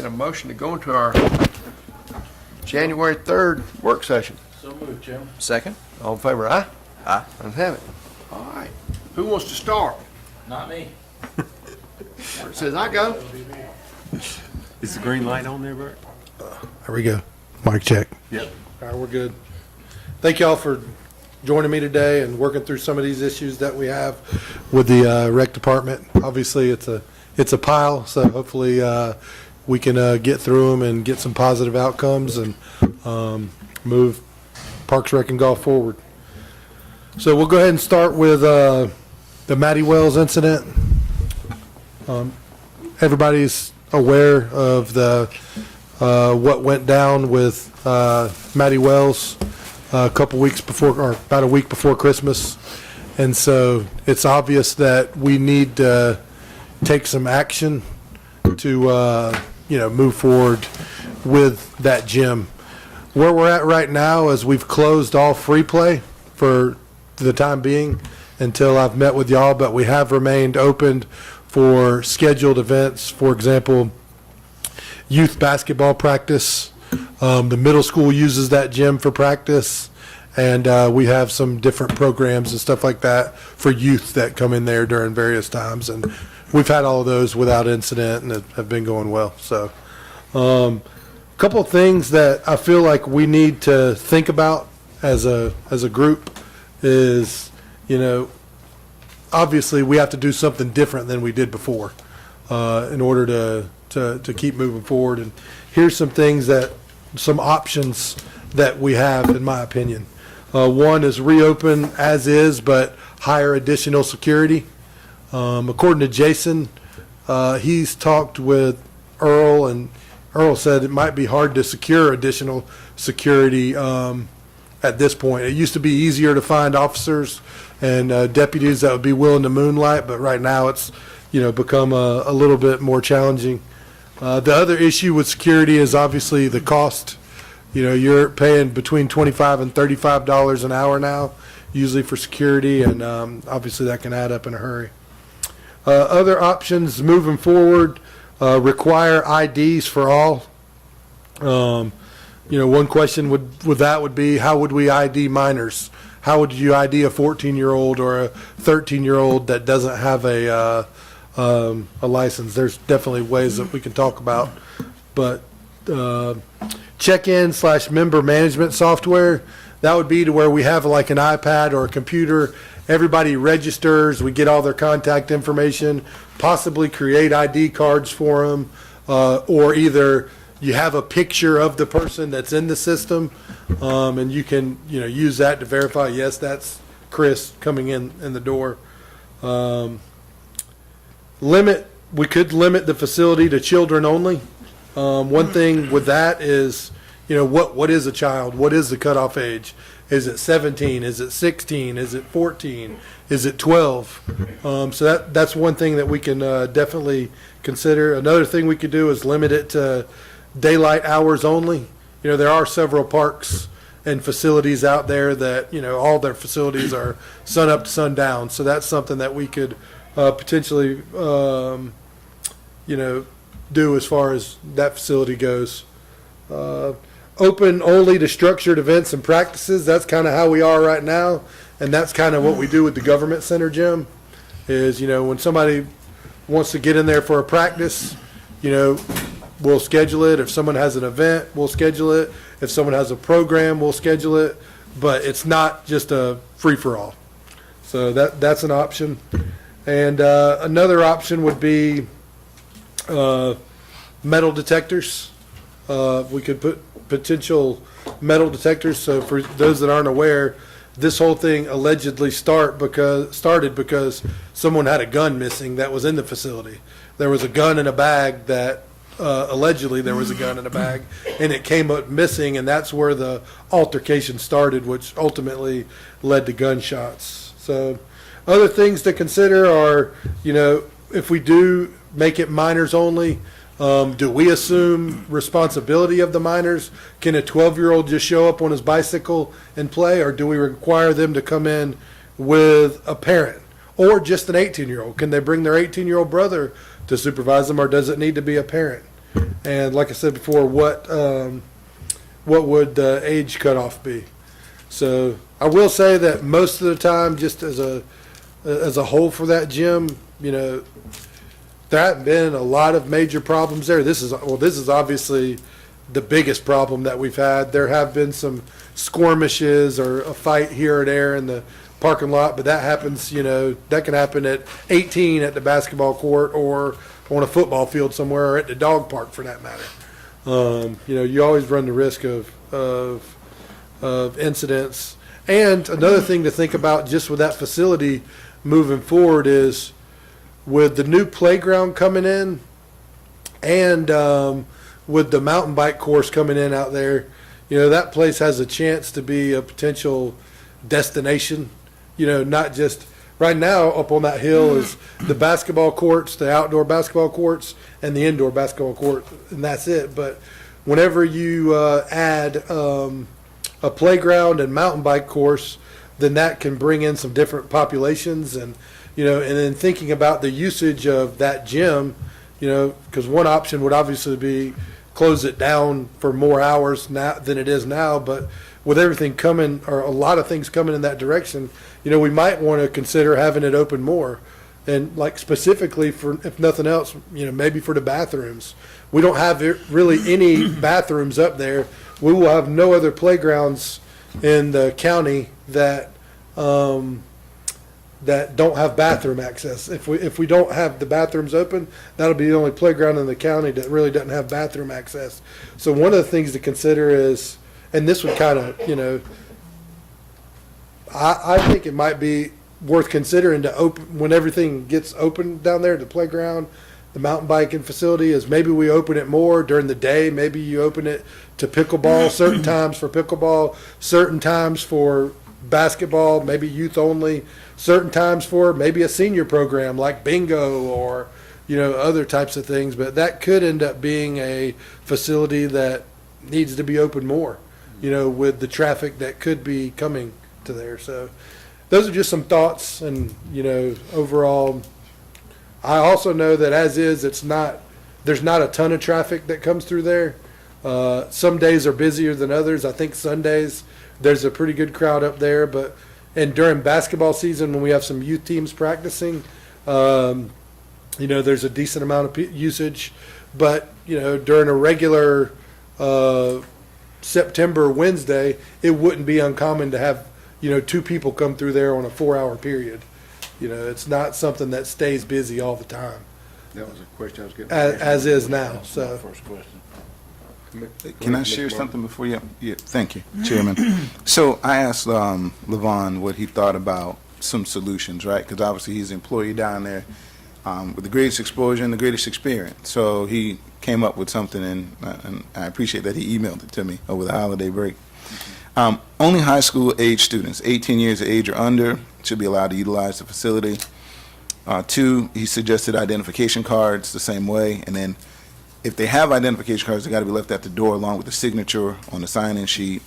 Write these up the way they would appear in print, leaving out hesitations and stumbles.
get a motion to go into our January 3rd work session. So moved, Jim. Second? All in favor, aye? Aye. Let's have it. All right. Who wants to start? Not me. Where it says I go. Is the green light on there, Bert? There we go. Mic check. Yep. All right, we're good. Thank y'all for joining me today and working through some of these issues that we have with the rec department. Obviously, it's a pile, so hopefully we can get through them and get some positive outcomes and move Parks Rec and Golf forward. So we'll go ahead and start with the Matty Wells incident. Everybody's aware of the what went down with Matty Wells a couple weeks before, or about a week before Christmas, and so it's obvious that we need to take some action to move forward with that gym. Where we're at right now is we've closed all free play for the time being until I've met with y'all, but we have remained open for scheduled events. For example, youth basketball practice. The middle school uses that gym for practice, and we have some different programs and stuff like that for youth that come in there during various times, and we've had all of those without incident and have been going well. So a couple of things that I feel like we need to think about as a group is, obviously we have to do something different than we did before in order to keep moving forward. And here's some options that we have, in my opinion. One is reopen as is, but hire additional security. According to Jason, he's talked with Earl, and Earl said it might be hard to secure additional security at this point. It used to be easier to find officers and deputies that would be willing to moonlight, but right now it's become a little bit more challenging. The other issue with security is obviously the cost. You're paying between $25 and $35 an hour now, usually for security, and obviously that can add up in a hurry. Other options moving forward, require IDs for all. One question would be, how would we ID minors? How would you ID a 14-year-old or a 13-year-old that doesn't have a license? There's definitely ways that we can talk about, but check-in/member management software, that would be to where we have like an iPad or a computer. Everybody registers, we get all their contact information, possibly create ID cards for them, or either you have a picture of the person that's in the system, and you can use that to verify, yes, that's Chris coming in the door. We could limit the facility to children only. One thing with that is, what is a child? What is the cutoff age? Is it 17? Is it 16? Is it 14? Is it 12? So that's one thing that we can definitely consider. Another thing we could do is limit it to daylight hours only. There are several parks and facilities out there that, all their facilities are sun up to sundown. So that's something that we could potentially, do as far as that facility goes. Open only to structured events and practices. That's kind of how we are right now, and that's kind of what we do with the government center gym. Is when somebody wants to get in there for a practice, we'll schedule it. If someone has an event, we'll schedule it. If someone has a program, we'll schedule it. But it's not just a free for all. So that's an option. And another option would be metal detectors. We could put potential metal detectors. So for those that aren't aware, this whole thing allegedly started because someone had a gun missing that was in the facility. There was a gun in a bag that allegedly there was a gun in a bag, and it came up missing, and that's where the altercation started, which ultimately led to gunshots. So other things to consider are, if we do make it minors only, do we assume responsibility of the minors? Can a 12-year-old just show up on his bicycle and play, or do we require them to come in with a parent or just an 18-year-old? Can they bring their 18-year-old brother to supervise them, or does it need to be a parent? And like I said before, what would the age cutoff be? So I will say that most of the time, just as a whole for that gym, you know, there haven't been a lot of major problems there. This is obviously the biggest problem that we've had. There have been some skirmishes or a fight here or there in the parking lot, but that happens, you know, that can happen at 18 at the basketball court or on a football field somewhere or at the dog park for that matter. You know, you always run the risk of incidents. And another thing to think about just with that facility moving forward is with the new playground coming in and with the mountain bike course coming in out there, you know, that place has a chance to be a potential destination. You know, not just right now up on that hill is the basketball courts, the outdoor basketball courts, and the indoor basketball court, and that's it. But whenever you add a playground and mountain bike course, then that can bring in some different populations. And, you know, and then thinking about the usage of that gym, you know, because one option would obviously be close it down for more hours now than it is now. But with everything coming, or a lot of things coming in that direction, you know, we might want to consider having it open more. And like specifically for, if nothing else, you know, maybe for the bathrooms. We don't have really any bathrooms up there. We will have no other playgrounds in the county that that don't have bathroom access. If we don't have the bathrooms open, that'll be the only playground in the county that really doesn't have bathroom access. So one of the things to consider is, and this would kind of, you know, I think it might be worth considering to open, when everything gets open down there, the playground, the mountain biking facility, is maybe we open it more during the day. Maybe you open it to pickleball, certain times for pickleball, certain times for basketball, maybe youth only, certain times for maybe a senior program like bingo or, you know, other types of things. But that could end up being a facility that needs to be open more, you know, with the traffic that could be coming to there. So those are just some thoughts. And, you know, overall, I also know that as is, there's not a ton of traffic that comes through there. Some days are busier than others. I think Sundays there's a pretty good crowd up there, and during basketball season when we have some youth teams practicing, you know, there's a decent amount of usage. But, you know, during a regular September Wednesday, it wouldn't be uncommon to have, you know, 2 people come through there on a 4-hour period. You know, it's not something that stays busy all the time, That was a question I was getting. as is now. So First question. Can I share something before you? Yeah, thank you, Chairman. So I asked Levon what he thought about some solutions, right? Because obviously he's an employee down there with the greatest exposure and the greatest experience. So he came up with something, and I appreciate that he emailed it to me over the holiday break. Only high school age students, 18 years of age or under, should be allowed to utilize the facility. 2, he suggested identification cards the same way, and then if they have identification cards, they got to be left at the door along with the signature on the sign-in sheet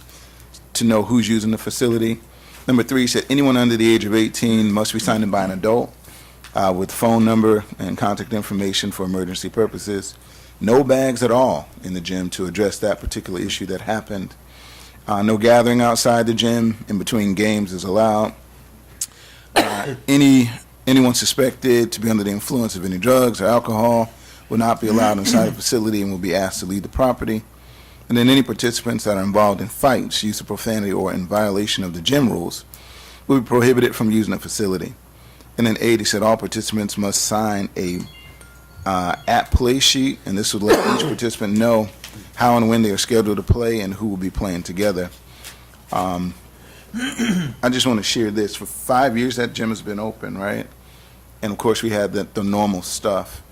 to know who's using the facility. Number 3, he said anyone under the age of 18 must be signed in by an adult with phone number and contact information for emergency purposes. No bags at all in the gym to address that particular issue that happened. No gathering outside the gym in between games is allowed. Anyone suspected to be under the influence of any drugs or alcohol will not be allowed inside the facility and will be asked to leave the property. And then any participants that are involved in fights, use of profanity, or in violation of the gym rules will be prohibited from using the facility. And then 8, he said all participants must sign a at-play sheet, and this would let each participant know how and when they are scheduled to play and who will be playing together. I just want to share this. For 5 years, that gym has been open, right? And, of course, we had the normal stuff.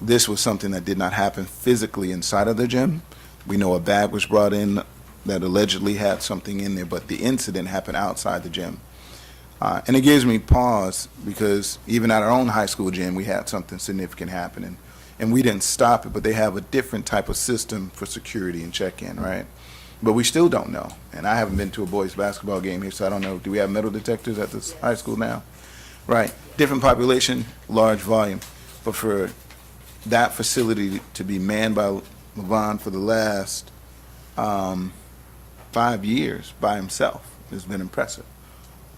This was something that did not happen physically inside of the gym. We know a bag was brought in that allegedly had something in there, but the incident happened outside the gym. And it gives me pause because even at our own high school gym, we had something significant happening. And we didn't stop it, but they have a different type of system for security and check-in, right? But we still don't know. And I haven't been to a boys basketball game here, so I don't know. Do we have metal detectors at this high school now? Right. Different population, large volume. But for that facility to be manned by Levon for the last 5 years by himself has been impressive.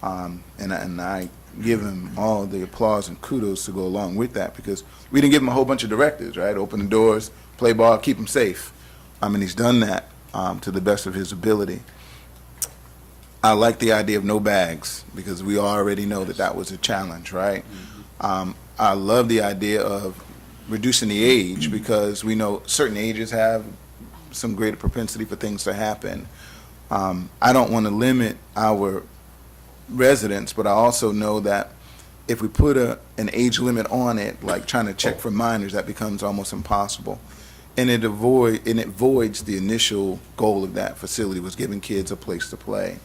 And I give him all the applause and kudos to go along with that, because we didn't give him a whole bunch of directives, right? Open the doors, play ball, keep him safe. And he's done that to the best of his ability. I like the idea of no bags, because we already know that that was a challenge, right? I love the idea of reducing the age, because we know certain ages have some greater propensity for things to happen. I don't want to limit our residents, but I also know that if we put an age limit on it, like trying to check for minors, that becomes almost impossible. And it voids the initial goal of that facility, was giving kids a place to play.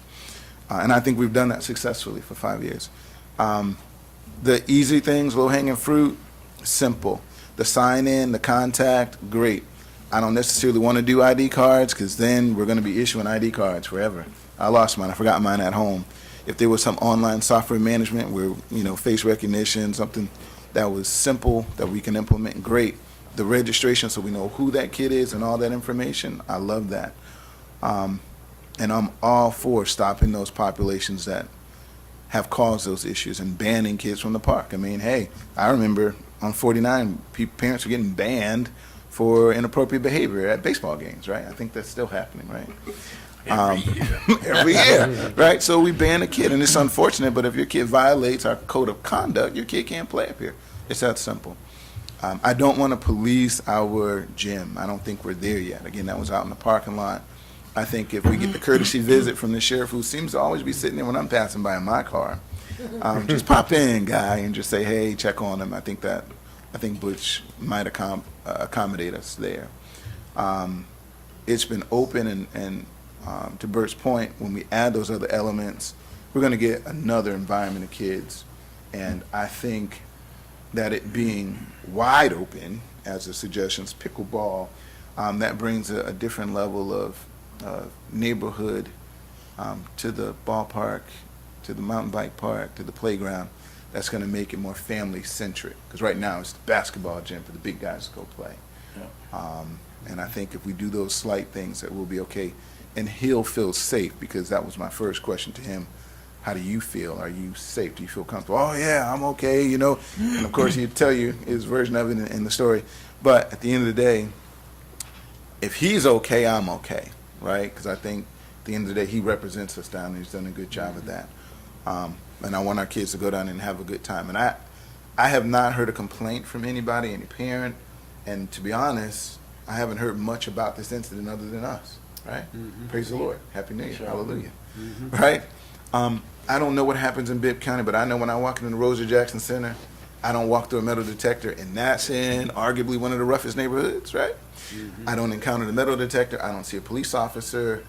And I think we've done that successfully for 5 years. The easy things, low-hanging fruit, simple. The sign-in, the contact, great. I don't necessarily want to do ID cards, because then we're going to be issuing ID cards forever. I lost mine. I forgot mine at home. If there was some online software management where, face recognition, something that was simple that we can implement, great. The registration, so we know who that kid is and all that information, I love that. And I'm all for stopping those populations that have caused those issues and banning kids from the park. Hey, I remember on 49, parents were getting banned for inappropriate behavior at baseball games, right? I think that's still happening, right? Every year, right? So we ban a kid, and it's unfortunate, but if your kid violates our code of conduct, your kid can't play up here. It's that simple. I don't want to police our gym. I don't think we're there yet. Again, that was out in the parking lot. I think if we get the courtesy visit from the sheriff, who seems to always be sitting there when I'm passing by in my car, just pop in, guy, and just say, hey, check on him. I think Butch might accommodate us there. It's been open, and to Bert's point, when we add those other elements, we're going to get another environment of kids. And I think that it being wide open, as the suggestions, pickleball, that brings a different level of neighborhood to the ballpark, to the mountain bike park, to the playground. That's going to make it more family-centric. Because right now it's the basketball gym for the big guys to go play. Yeah. And I think if we do those slight things, that we'll be okay. And he'll feel safe, because that was my first question to him. How do you feel? Are you safe? Do you feel comfortable? Oh, yeah, I'm okay, And, of course, he'd tell you his version of it in the story. But at the end of the day, if he's okay, I'm okay, right? Because I think at the end of the day, he represents us down there. He's done a good job of that. And I want our kids to go down and have a good time. And I have not heard a complaint from anybody, any parent. And to be honest, I haven't heard much about this incident other than us, right? Mm-hmm. Praise the Lord. Happy New Year. Sure. Hallelujah. Mm-hmm. Right? I don't know what happens in Bibb County, but I know when I walk into the Rosa Jackson Center, I don't walk through a metal detector, and that's in arguably one of the roughest neighborhoods, right? Mm-hmm. I don't encounter the metal detector. I don't see a police officer,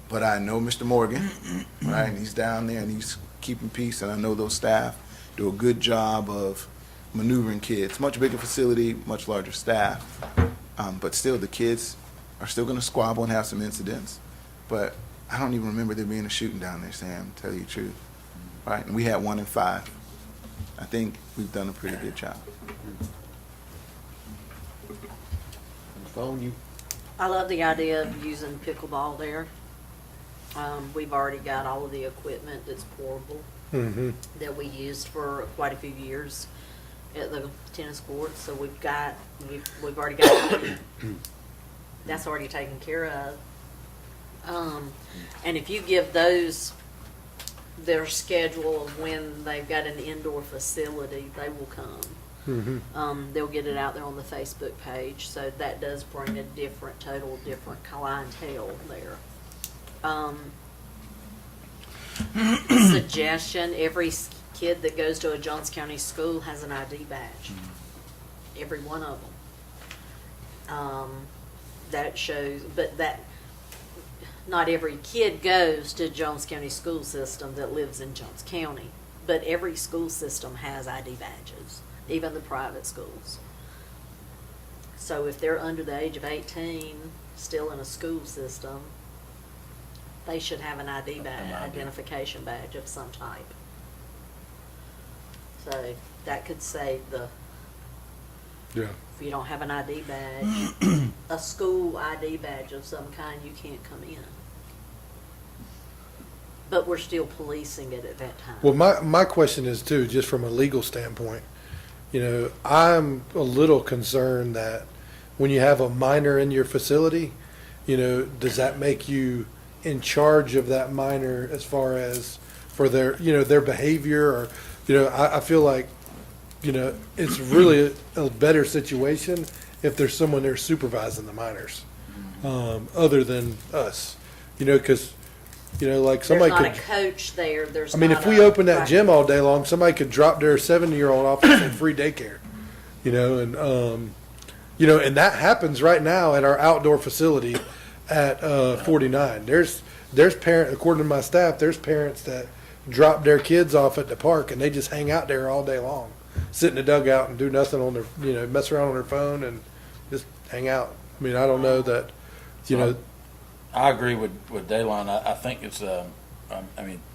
but I know Mr. Morgan, right? And he's down there, and he's keeping peace, and I know those staff do a good job of maneuvering kids. Much bigger facility, much larger staff, but still the kids are still going to squabble and have some incidents. But I don't even remember there being a shooting down there, Sam, to tell you the truth. Right? And we had 1 in 5. I think we've done a pretty good job. Phone you. I love the idea of using pickleball there. We've already got all of the equipment that's portable that we used for quite a few years at the tennis courts. So we've already got that's already taken care of. And if you give those their schedule of when they've got an indoor facility, they will come. They'll get it out there on the Facebook page, so that does bring a different clientele there. Suggestion, every kid that goes to a Johns County school has an ID badge. Every one of them. That shows, but that not every kid goes to Jones County school system that lives in Jones County, but every school system has ID badges, even the private schools. So if they're under the age of 18, still in a school system, they should have an ID badge, identification badge of some type. So that could save the If you don't have an ID badge, a school ID badge of some kind, you can't come in. But we're still policing it at that time. Well, my question is too, just from a legal standpoint, I'm a little concerned that when you have a minor in your facility, does that make you in charge of that minor as far as for their, their behavior or, I feel like, it's really a better situation if there's someone there supervising the minors, other than us, because, like There's somebody not could. a coach there, there's I mean, not if we a- open that right. gym all day long, somebody could drop their 70-year-old off and say free daycare, and and that happens right now at our outdoor facility at 49. There's parent, according to my staff, there's parents that drop their kids off at the park and they just hang out there all day long, sit in the dugout and do nothing on their, mess around on their phone and just hang out. I mean, I don't know that, I agree with Daylon. I think it's,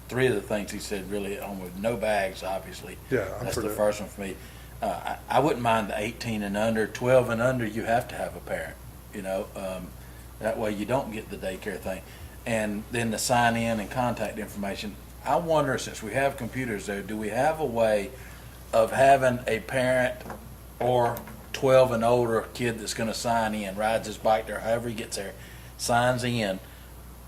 three of the things he said really on with no bags, obviously. Yeah, I'm That's for the that. first one for me. I wouldn't mind the 18 and under, 12 and under, you have to have a parent, that way you don't get the daycare thing. And then the sign in and contact information. I wonder, since we have computers there, do we have a way of having a parent or 12 and older kid that's gonna sign in, rides his bike there, however he gets there, signs in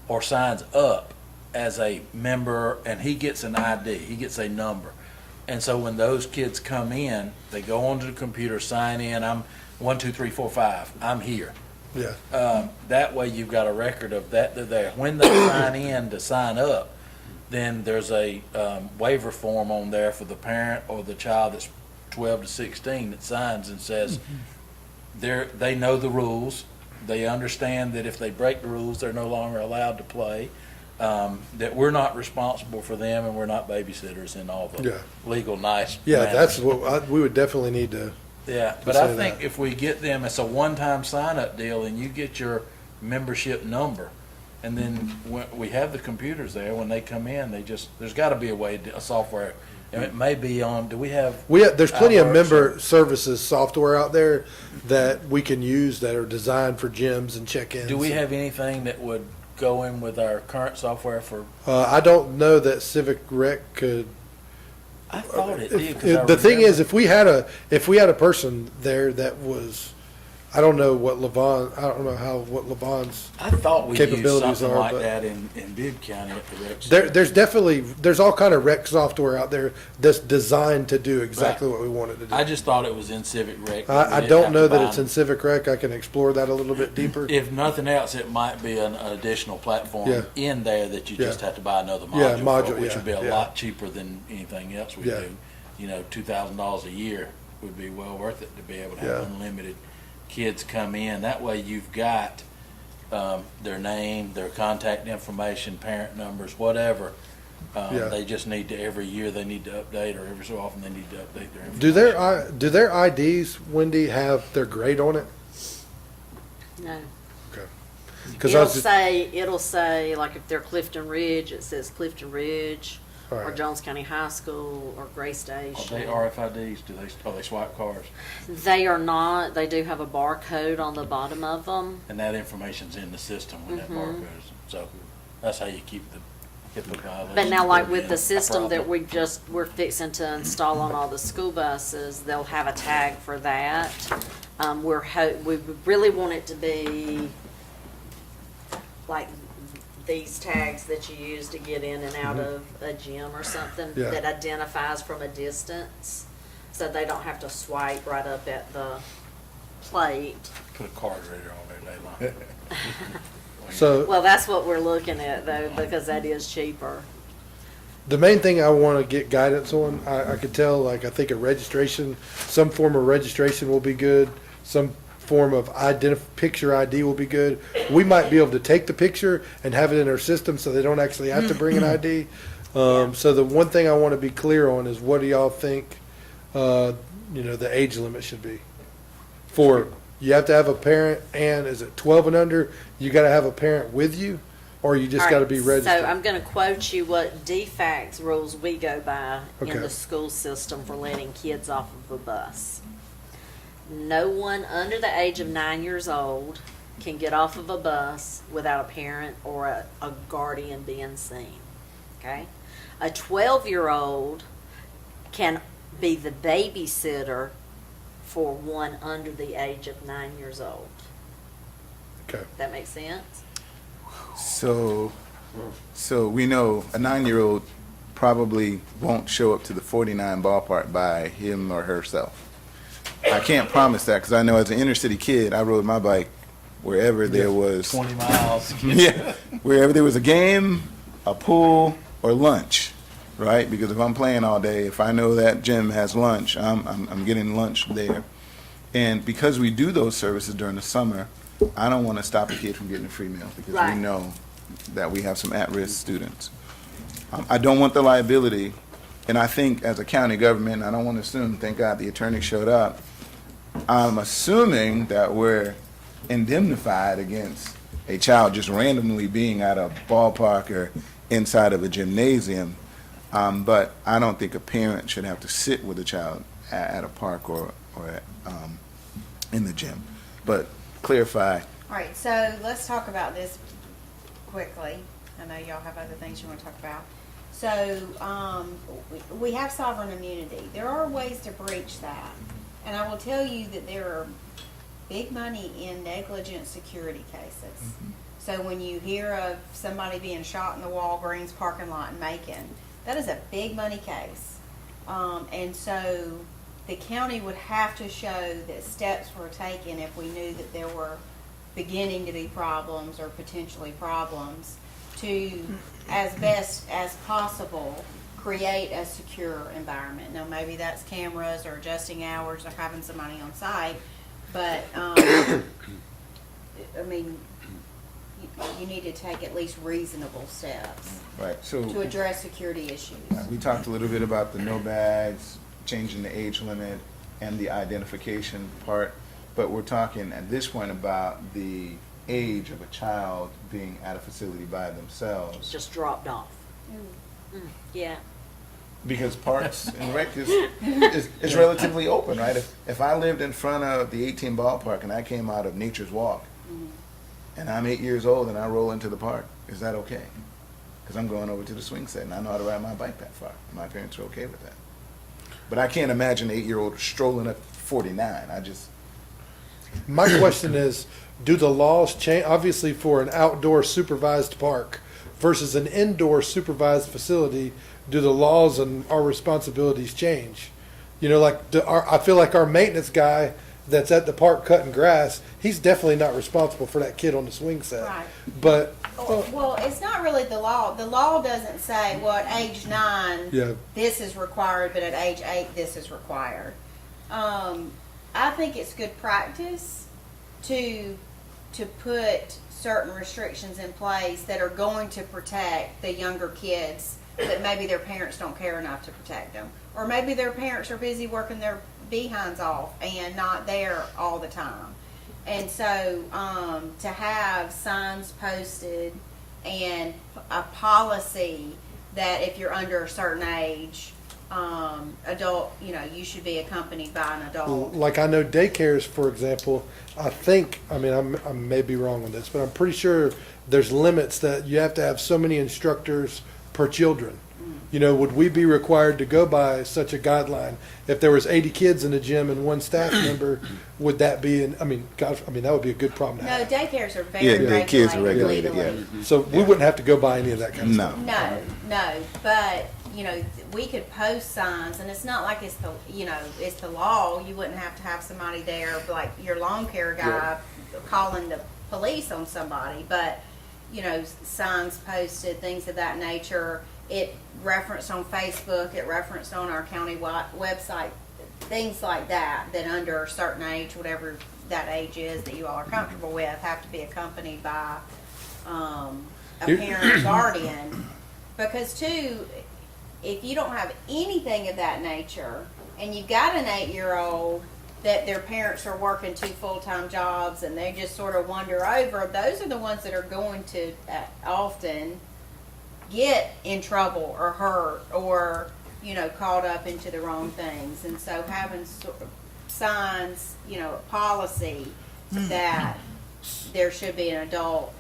or signs up as a member, and he gets an ID, he gets a number. And so when those kids come in, they go onto the computer, sign in, I'm 1, 2, 3, 4, 5, I'm here. yeah, That way you've got a record of that they're there. When they sign in to sign up, then there's a waiver form on there for the parent or the child that's 12 to 16 that signs and says they know the rules. They understand that if they break the rules, they're no longer allowed to play. That we're not responsible for them and we're not babysitters in all the Yeah. legal nice. yeah, manners. that's what we would definitely need to. Yeah, to but say I think that. if we get them, it's a one-time sign-up deal, and you get your membership number, and then when we have the computers there, when they come in, there's gotta be a way, a software, and it may be on, do we have? There's plenty of Outdoor member services software out there that we can use that are designed for gyms and check-ins. Do we have anything that would go in with our current software for, I don't know that Civic Rec could. I thought it did. 'Cause I The thing is, remember- if we had a person there that was, I don't know what Levon, I don't know what Levon's. I thought we used capabilities something are, like but- that in Bibb County at the rec center. There's all kind of rec software out there that's designed to do exactly what we wanted to do. I just thought it was in Civic Rec. I We didn't don't have know to that buy it's them. in Civic Rec. I can explore that a little bit deeper. If nothing else, it might be an additional platform Yeah. in there that you Yeah. just have to buy another Yeah, module, module, for, which yeah, would be a yeah. lot cheaper than anything else we Yeah. do. $2,000 a year would be well worth it to be able to have Yeah. unlimited kids come in. That way you've got their name, their contact information, parent numbers, whatever. Yeah. They just need to, every year they need to update, or every so often they need to update their information. Do their IDs, Wendy, have their grade on it? No. Because I was It'll say, like if they're Clifton Ridge, it says Clifton Ridge, All or right. Jones County High School, or Gray Are Station. they RFIDs? Are they swipe cars? They are not, they do have a barcode on the bottom of them. And that information's in the system when that barcode is, so that's how you keep the HIPAA violation. But now, like with prevent the a system that problem. we're fixing to install on all the school buses, they'll have a tag for that. We really want it to be like these tags that you use to get in and out of a gym or something Yeah. that identifies from a distance, so they don't have to swipe right up at the plate. Put a card reader on there, Dayline. so. Well, that's what we're looking at though, because that is cheaper. The main thing I want to get guidance on, I could tell, I think a registration, some form of registration will be good. Some form of picture ID will be good. We might be able to take the picture and have it in our system so they don't actually have to bring an ID. So the one thing I want to be clear on is what do y'all think, the age limit should be? You have to have a parent, and is it 12 and under? You got to have a parent with you, or you just All got to right, be registered? So I'm going to quote you what DFACS rules we go by Okay. in the school system for letting kids off of a bus. No one under the age of 9 years old can get off of a bus without a parent or a guardian being seen. Okay? A 12-year-old can be the babysitter for one under the age of 9 years old. Okay. That makes sense? So we know a 9-year-old probably won't show up to the 49 ballpark by him or herself. I can't promise that because I know as an inner city kid, I rode my bike wherever there was 20 miles. yeah, wherever there was a game, a pool, or lunch, right? Because if I'm playing all day, if I know that gym has lunch, I'm getting lunch there. And because we do those services during the summer, I don't want to stop a kid from getting a free meal because Right. we know that we have some at-risk students. I don't want the liability, and I think as a county government, I don't want to assume, thank God the attorney showed up, I'm assuming that we're indemnified against a child just randomly being at a ballpark or inside of a gymnasium. But I don't think a parent should have to sit with a child at a park or in the gym. But clarify. All right, so let's talk about this quickly. I know y'all have other things you want to talk about. So, we have sovereign immunity. There are ways to breach that. And I will tell you that there are big money in negligent security cases. So when you hear of somebody being shot in the Walgreens parking lot in Macon, that is a big money case. And so the county would have to show that steps were taken if we knew that there were beginning to be problems or potentially problems to, as best as possible, create a secure environment. Now, maybe that's cameras or adjusting hours or having somebody on site, but, I mean, you need to take at least reasonable steps Right. So to address security issues. we talked a little bit about the no bags, changing the age limit, and the identification part. But we're talking at this point about the age of a child being at a facility by themselves. Just dropped off. Yeah. Because Parks and Rec is relatively open, right? If I lived in front of the 18 ballpark and I came out of Nature's Walk, and I'm 8 years old and I roll into the park, is that okay? Because I'm going over to the swing set and I know how to ride my bike that far. My parents are okay with that. But I can't imagine an 8-year-old strolling up 49. My question is, do the laws change, obviously for an outdoor supervised park versus an indoor supervised facility, do the laws and our responsibilities change? You know, like, I feel like our maintenance guy that's at the park cutting grass, he's definitely not responsible for that kid on the swing set. Right. But, Well, it's not really the law. The law doesn't say, well, at age 9, yeah, this is required, but at age 8, this is required. I think it's good practice to put certain restrictions in place that are going to protect the younger kids that maybe their parents don't care enough to protect them. Or maybe their parents are busy working their behinds off and not there all the time. And so to have signs posted and a policy that if you're under a certain age, adult, you should be accompanied by an adult. like I know daycares, for example, I think, I mean, I may be wrong on this, but I'm pretty sure there's limits that you have to have so many instructors per children. You know, would we be required to go by such a guideline? If there was 80 kids in the gym and one staff member, would that be, that would be a good problem to No, have. daycares are very Yeah, regulated. kids are regulated, legally. So we wouldn't have to go by any of that kind of stuff. No. No, but, we could post signs, and it's not like it's it's the law. You wouldn't have to have somebody there, like your lawn care guy calling the police on somebody, but, signs posted, things of that nature. It referenced on Facebook, it referenced on our county website, things like that, that under a certain age, whatever that age is that you all are comfortable with, have to be accompanied by a parent guardian. Because too, if you don't have anything of that nature, and you've got an 8-year-old that their parents are working 2 full-time jobs and they just sort of wander over, those are the ones that are going to often get in trouble or hurt or, caught up into the wrong things. And so having signs, a policy that there should be an adult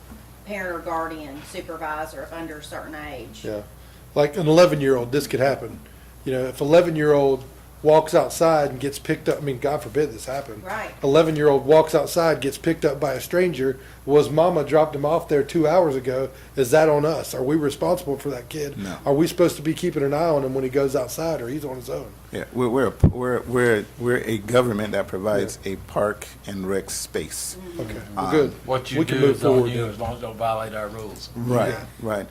parent or guardian supervisor of under a certain age. Yeah. Like an 11-year-old, this could happen. If 11-year-old walks outside and gets picked up, I mean, God forbid this happen. Right. 11-year-old walks outside, gets picked up by a stranger. Was mama dropped him off there 2 hours ago? Is that on us? Are we responsible for that kid? No. Are we supposed to be keeping an eye on him when he goes outside, or he's on his own? Yeah, we're a government that provides a park and rec space. Okay, well, good. What you We can do move is on forward you then. as long as it don't violate our rules. Right, right.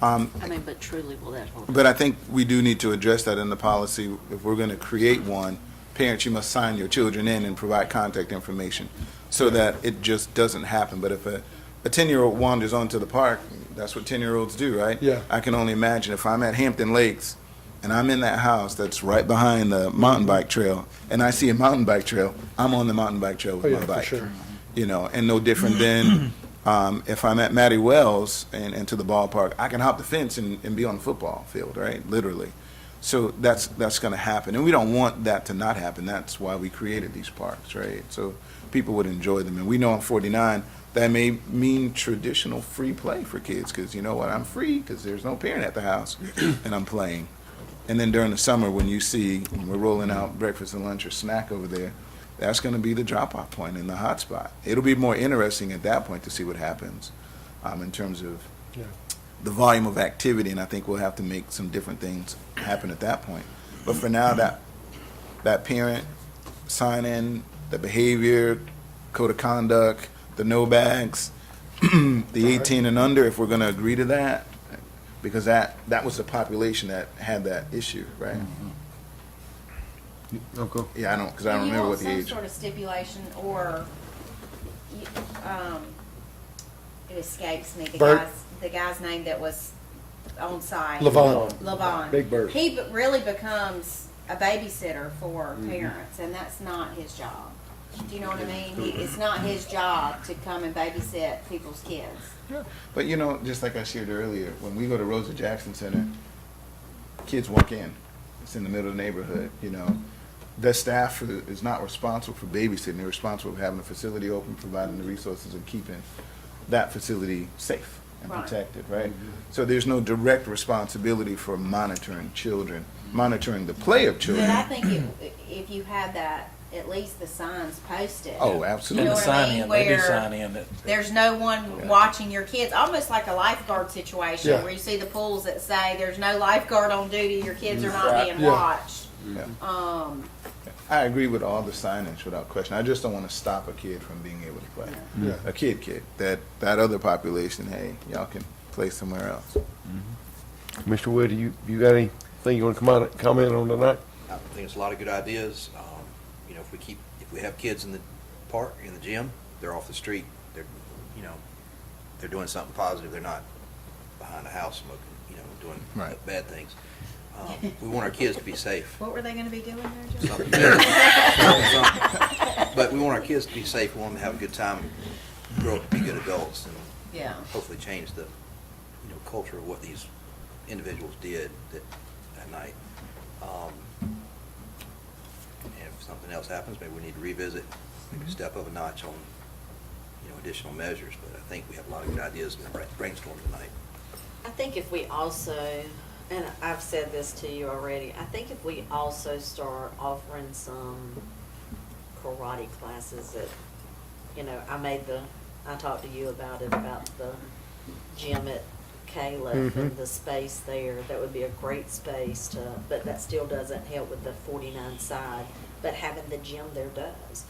I mean, but truly, will that hold? But I think we do need to address that in the policy. If we're going to create one, parents, you must sign your children in and provide contact information so that it just doesn't happen. But if a 10-year-old wanders onto the park, that's what 10-year-olds do, right? Yeah. I can only imagine if I'm at Hampton Lakes and I'm in that house that's right behind the mountain bike trail and I see a mountain bike trail, I'm on the mountain bike trail with Oh, yeah, my for bike. sure. And no different than if I'm at Matty Wells and to the ballpark, I can hop the fence and be on the football field, right? Literally. So that's going to happen. And we don't want that to not happen. That's why we created these parks, right? So people would enjoy them. And we know on 49, that may mean traditional free play for kids because you know what? I'm free because there's no parent at the house and I'm playing. And then during the summer when we're rolling out breakfast and lunch or snack over there, that's going to be the drop-off point in the hot spot. It'll be more interesting at that point to see what happens in terms of Yeah. the volume of activity, and I think we'll have to make some different things happen at that point. But for now, that parent sign-in, the behavior, code of conduct, the no bags, the 18 and under, if we're going to agree to that, because that was the population that had that issue, right? Okay. Yeah, I don't remember what the You want age. some sort of stipulation or, it escapes me, Bert. the guy's name that was on site. Levon. Big Bird. He really becomes a babysitter for parents, and that's not his job. Do you know what I mean? It's not his job to come and babysit people's kids. But just like I shared earlier, when we go to Rosa Jackson Center, kids walk in. It's in the middle of the neighborhood, The staff is not responsible for babysitting. They're responsible for having the facility open, providing the resources, and keeping that facility safe and Right. protected, right? So there's no direct responsibility for monitoring children, monitoring the play of But children. I think if you had that, at least the signs posted. Oh, You absolutely. know And the what I sign mean? in, they do Where sign in that. there's no one watching your kids, almost like a lifeguard situation Yeah. where you see the pools that say there's no lifeguard on duty, your kids are not Right. being Yeah. watched. Yeah. I agree with all the signage without question. I just don't want to stop a kid from being able to play. Yeah. A kid, that other population, hey, y'all can play somewhere else. Mr. Wood, you got anything you want to comment on tonight? I think it's a lot of good ideas. If we have kids in the park, in the gym, they're off the street. They're doing something positive. They're not behind a house smoking, doing Right. bad things. We want our kids to be safe. What were they gonna be doing there, Joe? But we want our kids to be safe. We want them to have a good time, grow up to be good adults, and Yeah. hopefully change the culture of what these individuals did that night. And if something else happens, maybe we need to revisit, maybe step up a notch on additional measures. But I think we have a lot of good ideas in the brainstorm tonight. I think if we also, and I've said this to you already, I think if we also start offering some karate classes that, I talked to you about the gym at Caleb and the space there. That would be a great space but that still doesn't help with the 49 side. But having the gym there does.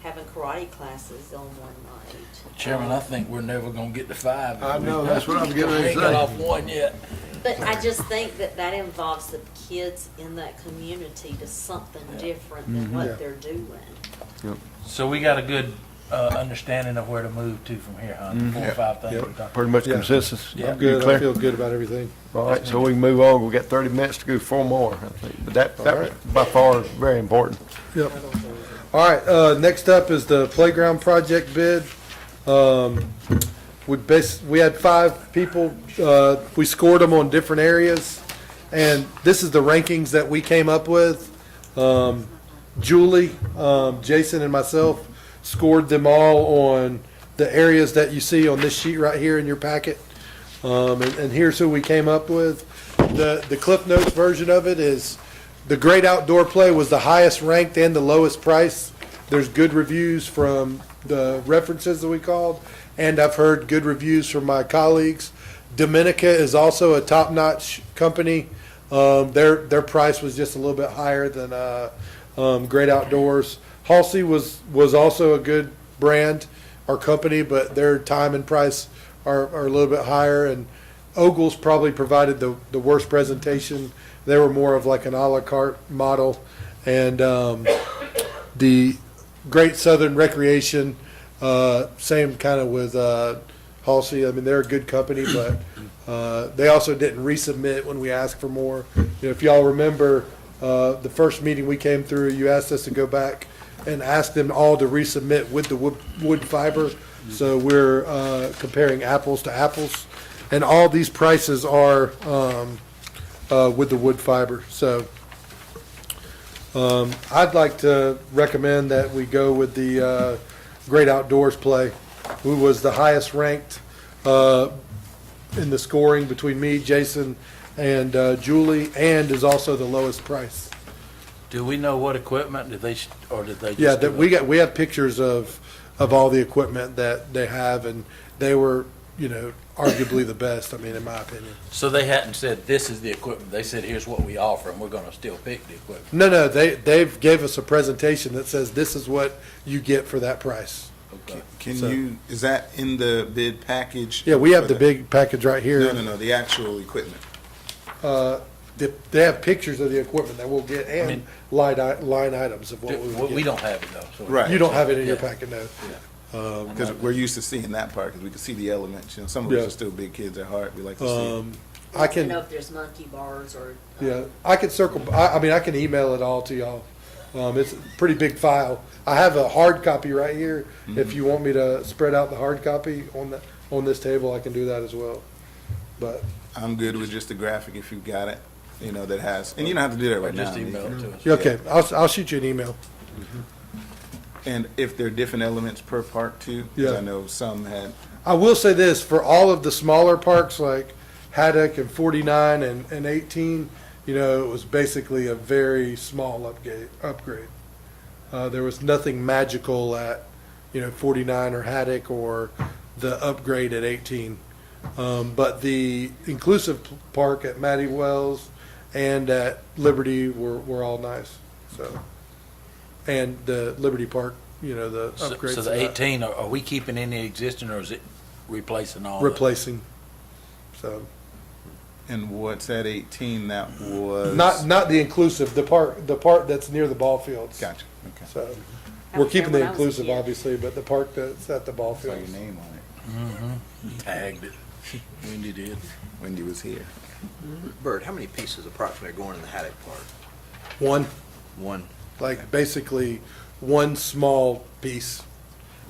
Having karate classes on one night. Chairman, I think we're never gonna get to 5. I know, that's what I was getting We ready to ain't got say. off one yet. But I just think that involves the kids in that community to something different than what Yeah. they're doing. So we got a good understanding of where to move to from here, huh? 4 or 5 things Yep. we talked. Pretty much Yeah. consensus. Yeah. I'm good. Clear? I feel good about everything. All right, so we can move on. We've got 30 minutes to go, 4 more, I think. But that was by far very important. Yep. All right, next up is the playground project bid. We had 5 people, we scored them on different areas, and this is the rankings that we came up with. Julie, Jason, and myself scored them all on the areas that you see on this sheet right here in your packet. And here's who we came up with. The Cliff Notes version of it is the Great Outdoor Play was the highest ranked and the lowest price. There's good reviews from the references that we called, and I've heard good reviews from my colleagues. Dominica is also a top-notch company. Their price was just a little bit higher than Great Outdoors. Halsey was also a good brand or company, but their time and price are a little bit higher. And Ogles probably provided the worst presentation. They were more of like an a la carte model. And the Great Southern Recreation, same kind of with Halsey. I mean, they're a good company, but they also didn't resubmit when we asked for more. You know, if y'all remember, the first meeting we came through, you asked us to go back and ask them all to resubmit with the wood fiber. So we're comparing apples to apples, and all these prices are with the wood fiber. So I'd like to recommend that we go with the Great Outdoors Play, who was the highest ranked in the scoring between me, Jason, and Julie, and is also the lowest price. Do we know what equipment did they, or did they just? Yeah, give we have pictures of all the equipment that they have, and they were, arguably the best, I mean, in my opinion. So they hadn't said, this is the equipment. They said, here's what we offer, and we're gonna still pick the equipment. No, they've gave us a presentation that says this is what you get for that price. Okay. Is that in the bid package? Yeah, we have for the big package right here. No, the actual equipment. They have pictures of the equipment that we'll get and line items of what we would We get. don't have it though. So Right. You don't have it in your Yeah. packet, no. Because we're used to seeing that part, because we can see the elements. Some of Yeah. us are still big kids at heart. We like to see. I I can, know if there's monkey bars or. yeah, I can circle, I mean, I can email it all to y'all. It's a pretty big file. I have a hard copy right here. If you want me to spread out the hard copy on this table, I can do that as well. But, I'm good with just the graphic if you've got it, that has, and you don't have to do that Or right now. just email it to us. yeah, okay, I'll shoot you an email. And if there are different elements per park too, because Yeah. I know some had, I will say this, for all of the smaller parks like Haddock and 49 and 18, it was basically a very small upgrade. There was nothing magical at, 49 or Haddock or the upgrade at 18. But the inclusive park at Matty Wells and at Liberty were all nice, so. And the Liberty Park, the upgrades. So to the that. 18, are we keeping any existing, or is it replacing all? of it? Replacing, so. and what's at 18, that was. Not the inclusive, the part that's near the ball fields. Gotcha, okay. So, I we're was there keeping the when I was a inclusive, kid. obviously, but the part that's at the ball Saw your fields. name on it. Tagged it. Wendy did. Wendy was here. Bert, how many pieces approximately are going in the Haddock Park? One, One. like basically one small piece.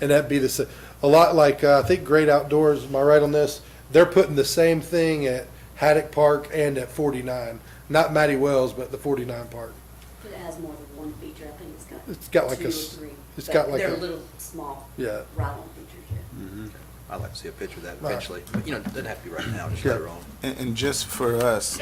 And that'd be a lot like, I think Great Outdoors, am I right on this? They're putting the same thing at Haddock Park and at 49. Not Matty Wells, but the 49 park. It has more than one feature, I think It's got like two a, or s- three. it's But got like they're a, little, small, yeah. ride-on features, yeah. I'd like to see a picture of that Right. eventually. But, it doesn't have to be right now, just Yeah. later on. And just for us,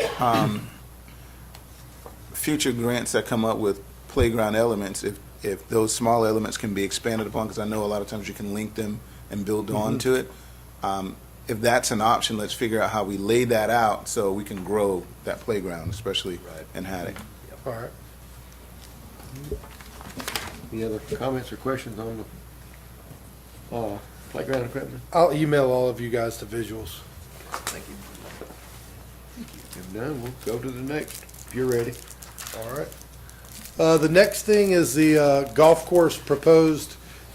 future grants that come up with playground elements, if those small elements can be expanded upon, because I know a lot of times you can link them and build onto it. If that's an option, let's figure out how we lay that out so we can grow that playground, especially Right. in Haddock. All right. Any other comments or questions on the playground equipment? I'll email all of you guys the visuals. Thank you. If done, we'll go to the next, if you're ready. All right. The next thing is the golf course proposed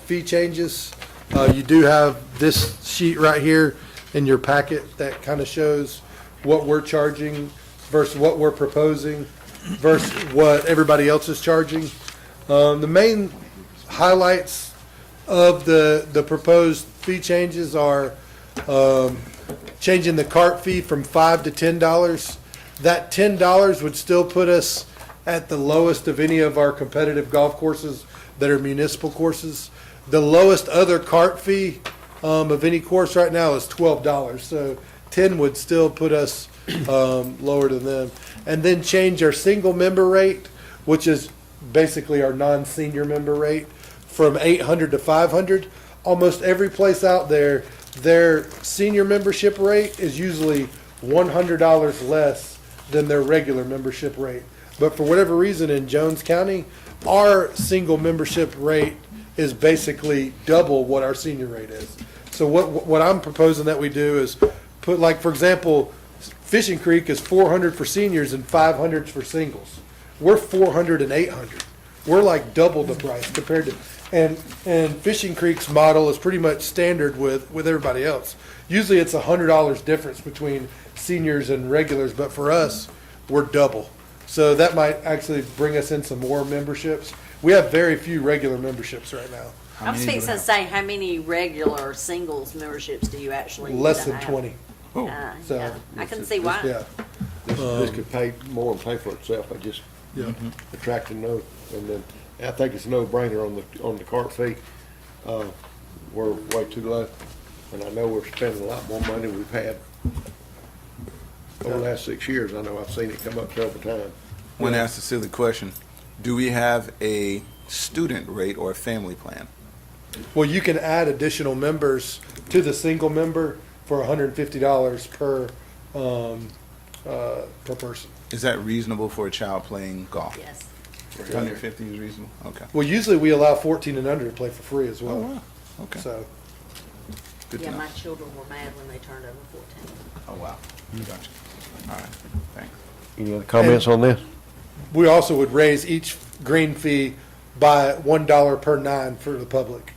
fee changes. You do have this sheet right here in your packet that kind of shows what we're charging versus what we're proposing versus what everybody else is charging. The main highlights of the proposed fee changes are changing the cart fee from $5 to $10. That $10 would still put us at the lowest of any of our competitive golf courses that are municipal courses. The lowest other cart fee of any course right now is $12. So 10 would still put us lower than them. And then change our single member rate, which is basically our non-senior member rate, from 800 to 500. Almost every place out there, their senior membership rate is usually $100 less than their regular membership rate. But for whatever reason in Jones County, our single membership rate is basically double what our senior rate is. So what I'm proposing that we do is put, like, for example, Fishing Creek is 400 for seniors and 500 for singles. We're 400 and 800. We're like double the price compared to, and Fishing Creek's model is pretty much standard with everybody else. Usually it's $100 difference between seniors and regulars, but for us, we're double. So that might actually bring us in some more memberships. We have very few regular memberships right now. I was fixing to say, how many regular singles memberships do you actually Less than have? 20. Oh. So, Yeah, I can see why. Yeah. This could pay more and pay for itself, I just Yeah. attracting those, and then, I think it's a no-brainer on the cart fee. We're way too low, and I know we're spending a lot more money than we've had over the last 6 years. I know I've seen it come up several times. I want to ask a silly question. Do we have a student rate or a family plan? Well, you can add additional members to the single member for $150 per person. Is that reasonable for a child playing golf? Yes. 150 is reasonable? Okay. Well, usually we allow 14 and under to play for free as Oh, well. wow. Okay. So, Good to Yeah, know. my children were mad when they turned over 14. Oh, wow. Gotcha. All right. Thanks. Any other comments on this? we also would raise each green fee by $1 per nine for the public.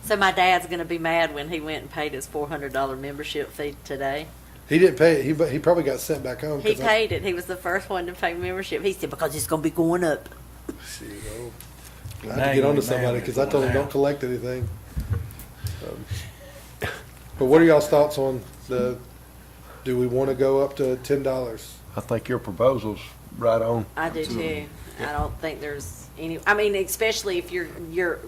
So my dad's gonna be mad when he went and paid his $400 membership fee today. He didn't pay it. He probably got sent back home. He 'cause paid it. He was the first one to pay membership. He said, because it's gonna be going up. I had to get onto somebody because I told him don't collect anything. But what are y'all's thoughts on do we want to go up to $10? I think your proposal's right on. I do too. I don't think there's any, I mean, especially if you're,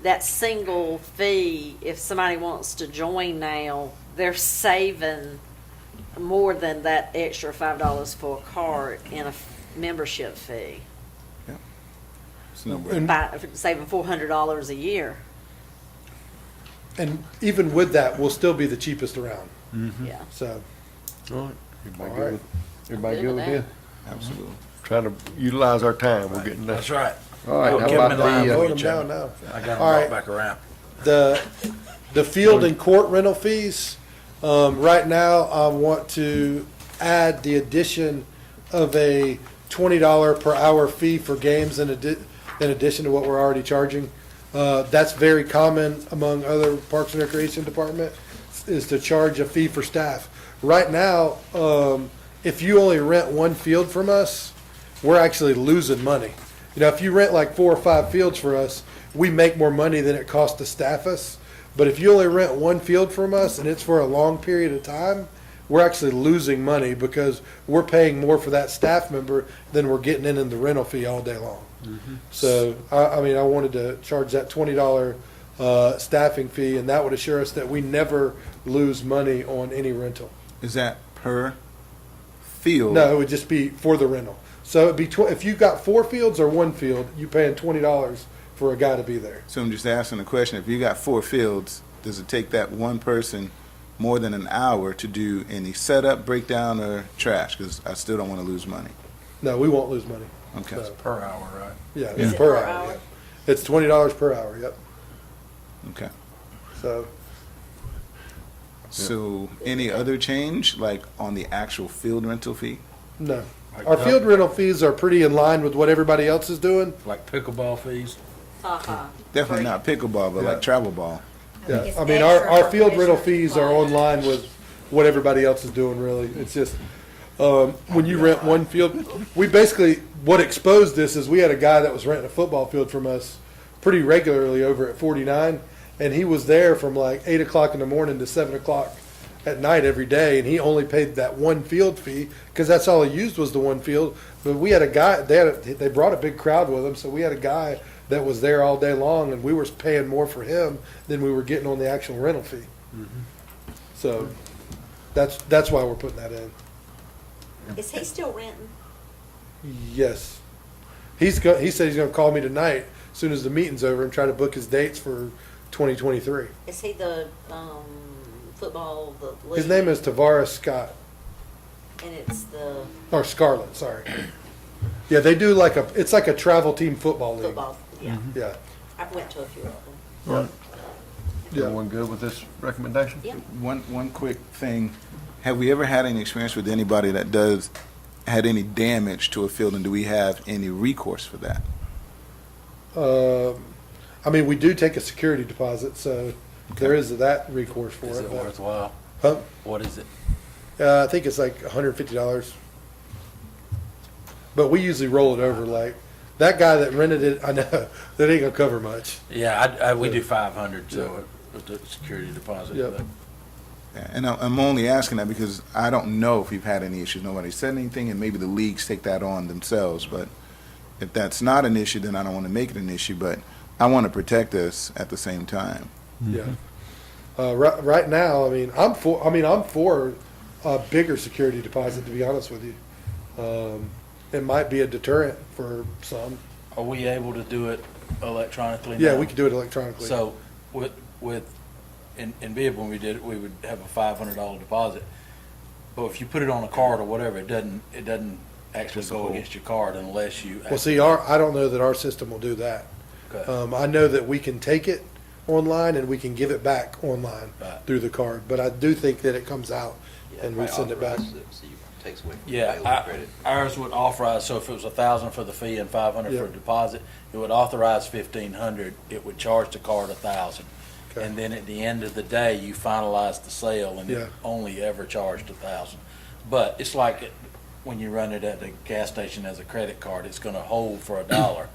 that single fee, if somebody wants to join now, they're saving more than that extra $5 for a cart in a membership fee. It's no brainer. By saving $400 a year. And even with that, we'll still be the cheapest around. Yeah. So, All right. Everybody All good right. with, everybody Good good with with that. this? Absolutely. Trying to utilize our time, we're getting that. That's right. All right, Keep how 'em about in line, the, vote boy. them down now. I got them All brought right. back around. The field and court rental fees, right now, I want to add the addition of a $20 per hour fee for games in addition to what we're already charging. That's very common among other Parks and Recreation Department, is to charge a fee for staff. Right now, if you only rent one field from us, we're actually losing money. You know, if you rent like 4 or 5 fields for us, we make more money than it costs to staff us. But if you only rent one field from us and it's for a long period of time, we're actually losing money because we're paying more for that staff member than we're getting in the rental fee all day long. So, I mean, I wanted to charge that $20 staffing fee, and that would assure us that we never lose money on any rental. Is that per field? No, it would just be for the rental. So it'd be if you've got 4 fields or 1 field, you're paying $20 for a guy to be there. So I'm just asking the question, if you got 4 fields, does it take that one person more than an hour to do any setup, breakdown, or trash? Because I still don't want to lose money. No, we won't lose money. Okay. So, Per hour, right? yeah, Is it's it per per hour. hour? Yeah. It's $20 per hour. Yep. Okay. So So any other change, like on the actual field rental fee? no, Like our duck- field rental fees are pretty in line with what everybody else is doing. Like pickleball fees? Definitely not pickleball, but like travel ball. Yeah, it's I mean, extra our for field rental commissioners fees are to on line with what everybody else is doing, really. It's just, when you rent one field, we basically, what exposed this is we had a guy that was renting a football field from us pretty regularly over at 49, and he was there from like 8 o'clock in the morning to 7 o'clock at night every day, and he only paid that one field fee, because that's all he used was the one field. But we had a guy, they brought a big crowd with them, so we had a guy that was there all day long, and we were paying more for him than we were getting on the actual rental fee. So, that's why we're putting that in. Is he still renting? Yes. He said he's gonna call me tonight, as soon as the meeting's over, and try to book his dates for 2023. Is he the, football, the league? His name is Tavares Scott, And it's the or Scarlett, sorry. Yeah, they do it's like a travel team football league. football, yeah. Yeah, I've went to a few of them. All right. yeah. Everyone good with this recommendation? Yeah. One quick thing, have we ever had any experience with anybody that had any damage to a field, and do we have any recourse for that? I mean, we do take a security deposit, so there is that recourse for Is it. it but- worthwhile? Huh? What is it? I think it's like $150. But we usually roll it over, like, that guy that rented it, I know, that ain't gonna cover much. Yeah, we do 500, so with the security deposit. Yep. but- Yeah, and I'm only asking that because I don't know if we've had any issues. Nobody said anything, and maybe the leagues take that on themselves. But if that's not an issue, then I don't want to make it an issue. But I want to protect us at the same time. Yeah. Right now, I mean, I'm for a bigger security deposit, to be honest with you. It might be a deterrent for some. Are we able to do it electronically now? Yeah, we could do it electronically. So in Bibb, when we did it, we would have a $500 deposit. But if you put it on a card or whatever, it doesn't actually go against your card unless you. Well, see, I don't know that our system will do that. Okay. I know that we can take it online and we can give it back online Right. through the card, but I do think that it comes out and we send it back. So you takes away from Yeah, available credit. ours would authorize, so if it was 1,000 for the fee and 500 for Yeah. a deposit, it would authorize 1,500, it would charge the card 1,000. Okay. And then at the end of the day, you finalize the sale and Yeah. it only ever charged 1,000. But it's like when you run it at the gas station as a credit card, it's gonna hold for $1,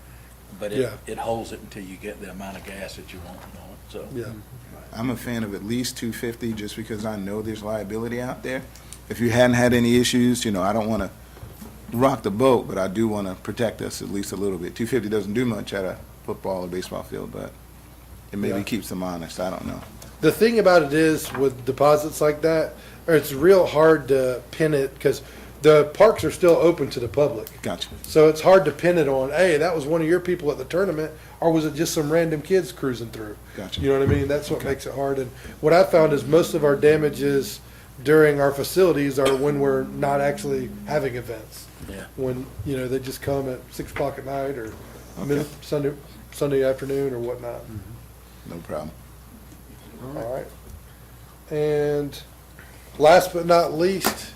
but Yeah. it holds it until you get the amount of gas that you want on it, so. Yeah, I'm a fan of at least $250 just because I know there's liability out there. If you hadn't had any issues, I don't want to rock the boat, but I do want to protect us at least a little bit. $250 doesn't do much at a football or baseball field, but it maybe Yeah. keeps them honest. I don't know. the thing about it is with deposits like that, it's real hard to pin it because the parks are still open to the public. Gotcha. So it's hard to pin it on, hey, that was one of your people at the tournament, or was it just some random kids cruising through? Gotcha. You know what I mean? That's what makes it hard. And what I found is most of our damages during our facilities are when we're not actually having events. Yeah. When, they just come at 6 o'clock at night or Sunday afternoon or whatnot. No problem. All right. And last but not least,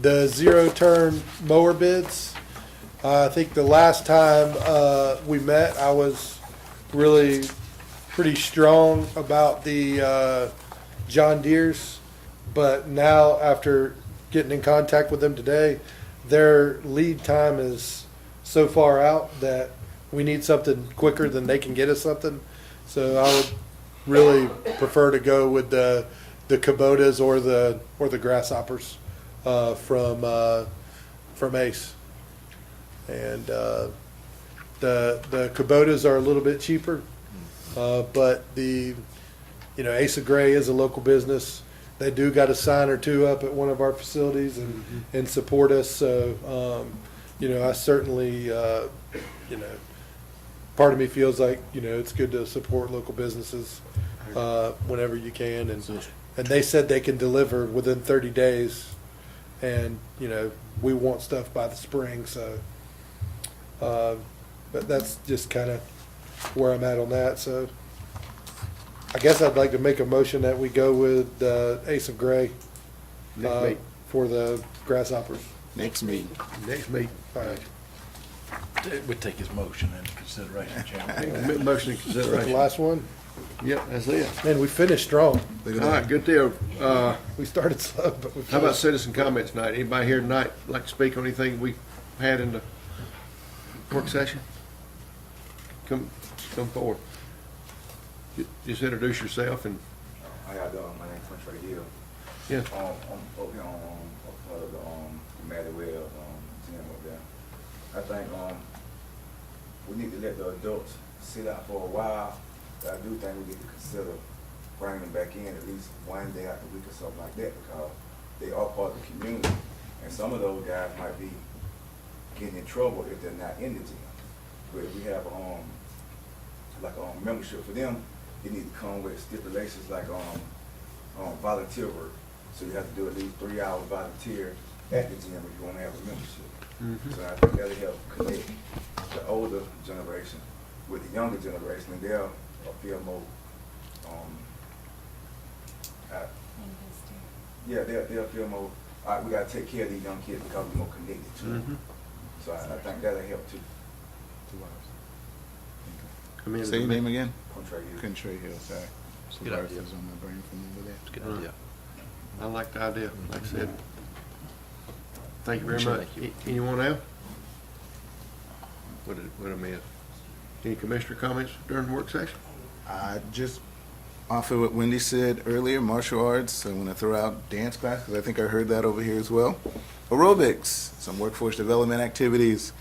the zero-turn mower bids. I think the last time we met, I was really pretty strong about the John Deere's, but now after getting in contact with them today, their lead time is so far out that we need something quicker than they can get us something. So I would really prefer to go with the Kubotas or the Grasshoppers from Ace. And the Kubotas are a little bit cheaper, but Ace of Gray is a local business. They do got a sign or two up at one of our facilities and support us. So I certainly part of me feels like it's good to support local businesses whenever you can. And they said they can deliver within 30 days, and we want stuff by the spring. So, but that's just kind of where I'm at on that. So, I guess I'd like to make a motion that we go with Ace of Gray Next meeting. for the Grasshoppers. Next meeting. Next meeting. All right. We take his motion into consideration, Chairman. Motion in Is that the consideration. last one? Yep, that's it. Man, we finished strong. Look All at right, that. good deal. We started slow, but we How about finished. citizen comments tonight? Anybody here tonight like to speak on anything we had in the work session? Come forward. Just introduce yourself and, How y'all doing? My name's Trey Hill. Yes. I'm up here on, a part of the, Matty Well, gym up there. I think, we need to let the adults sit out for a while, but I do think we need to consider bringing them back in at least one day out the week or something like that, because they are part of the community, and some of those guys might be getting in trouble if they're not in the gym. But if we have, like, membership for them, they need to come with stipulations like, volunteer work. So you have to do at least 3 hours volunteer at the gym if you want to have a membership. So I think that'll help connect the older generation with the younger generation, and they'll feel more, they'll feel more, all right, we gotta take care of these young kids because we're more connected to them. So I think that'll help too. Say your name again? Contrary use. Contrary Hill, sorry. Good idea. Supervisor's on my brain from over there. It's a good idea. I like the idea, like I said. Thank you very Sure, much. thank Anyone else? What I miss? Any commissioner comments during the work session? I just offer what Wendy said earlier, martial arts. I want to throw out dance class, because I think I heard that over here as well. Aerobics, some workforce development activities,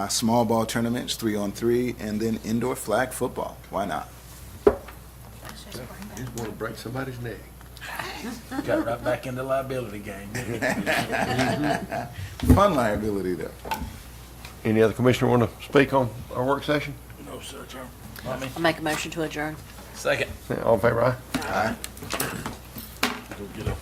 small ball tournaments, 3-on-3, and then indoor flag football. Why not? Just want to break somebody's neck. Got right back in the liability game. Fun liability, though. Any other commissioner want to speak on our work session? No, sir, Chairman. Mommy? I'll make a motion to adjourn. Second. All in favor, aye? Aye. Go get 'em.